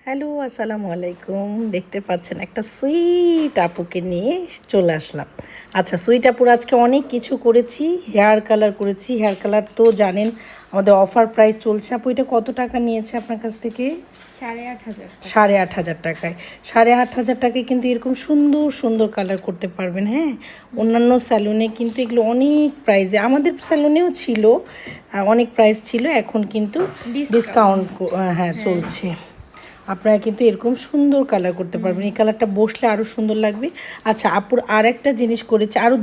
Hello, আসসালামু আলাইকুম। দেখতে পাচ্ছেন একটা সুইট আপুকে নিয়ে চলে আসলাম। আচ্ছা, সুইট আপুর আজকে অনেক কিছু করেছি। হেয়ার কালার করেছি। হেয়ার কালার তো জানেন আমাদের অফার প্রাইস চলছে। আপু এটা কত টাকা নিয়েছে আপনার কাছ থেকে? 8,500 টাকা। 8,500 টাকায়। 8,500 টাকায় কিন্তু এরকম সুন্দর সুন্দর কালার করতে পারবেন। হ্যাঁ, অন্যান্য স্যালুনে কিন্তু এগুলো অনেক প্রাইসে, আমাদের স্যালুনেও ছিল, অনেক প্রাইস ছিল। এখন কিন্তু ডিসকাউন্ট হ্যাঁ চলছে। আপনারা কিন্তু এরকম সুন্দর কালার করতে পারবেন। এই কালারটা বসলে আরও সুন্দর লাগবে। আচ্ছা, আপুর আর একটা জিনিস করেছে, আরও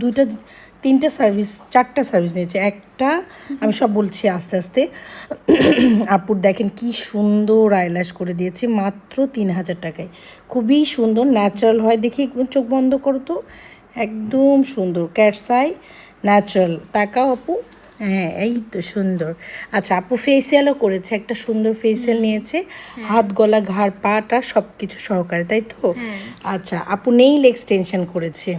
তিনটা সার্ভিস, চারটা সার্ভিস নিয়েছে। একটা আমি সব বলছি আস্তে আস্তে। আপুর দেখেন কি সুন্দর আইল্যাশ করে দিয়েছে মাত্র 3,000 টাকায়। খুবই সুন্দর, ন্যাচারাল হয়। দেখি একদম চোখ বন্ধ করো তো, একদম সুন্দর ক্যাটস আই, ন্যাচারাল। তাকাও আপু, হ্যাঁ এই তো সুন্দর। আচ্ছা, আপু ফেসিয়ালও করেছে, একটা সুন্দর ফেসিয়াল নিয়েছে, হাত গলা ঘাড় পাটা সব কিছু সহকারে, তাই তো? আচ্ছা, আপু নেইল এক্সটেনশন করেছে।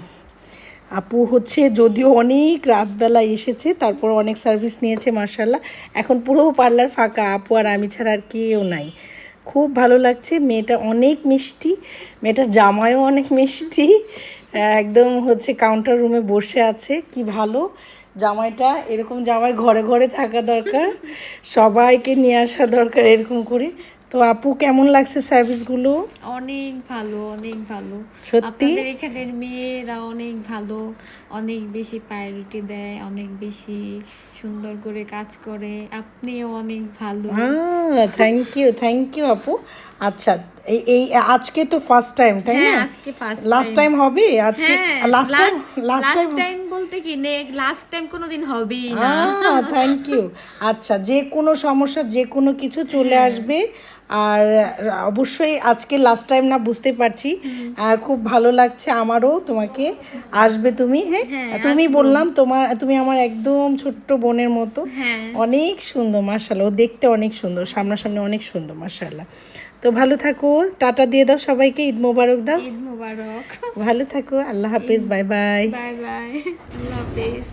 আপু হচ্ছে যদিও অনেক রাতবেলা এসেছে, তারপর অনেক সার্ভিস নিয়েছে মার্শাল্লাহ। এখন পুরো পার্লার ফাঁকা, আপু আর আমি ছাড়া আর কেউ নাই। খুব ভালো লাগছে, মেয়েটা অনেক মিষ্টি, মেয়েটার জামাইও অনেক মিষ্টি। একদম হচ্ছে কাউন্টার রুমে বসে আছে, কি ভালো জামাইটা। এরকম জামাই ঘরে ঘরে থাকা দরকার, সবাইকে নিয়ে আসা দরকার এরকম করে। তো আপু কেমন লাগছে সার্ভিসগুলো? অনেক ভালো, অনেক ভালো। সত্যি? আপনাদের এখানের মেয়েরা অনেক ভালো, অনেক বেশি প্রায়োরিটি দেয়, অনেক বেশি সুন্দর করে কাজ করে। আপনিও অনেক ভালো। থ্যাংক ইউ, থ্যাংক ইউ আপু। আচ্ছা, এই এই আজকে তো ফার্স্ট টাইম, তাই হ্যাঁ, না? আজকে ফার্স্ট লাস্ট টাইম। টাইম হবে আজকে? হ্যাঁ, last time, last last time. Time বলতে কি লাস্ট টাইম কোনোদিন হবেই না। Thank you. আচ্ছা, যে কোনো সমস্যা যে কোনো কিছু চলে হ্যাঁ, আসবে। আর অবশ্যই আজকে লাস্ট টাইম না, বুঝতে পারছি। খুব ভালো লাগছে আমারও তোমাকে। আসবে তুমি, হ্যাঁ। হ্যাঁ তুমি আসবো। বললাম তুমি আমার একদম ছোট্ট বোনের মতো। হ্যাঁ, অনেক সুন্দর মাশাআল্লাহ, ও দেখতে অনেক সুন্দর, সামনাসামনি অনেক সুন্দর মাশাআল্লাহ। তো ভালো থাকো, টাটা দিয়ে দাও সবাইকে, ঈদ মোবারক দাও। ঈদ মোবারক। ভালো থাকো, আল্লাহ হাফেজ, Eid, bye bye. Bye bye, আল্লাহ হাফেজ।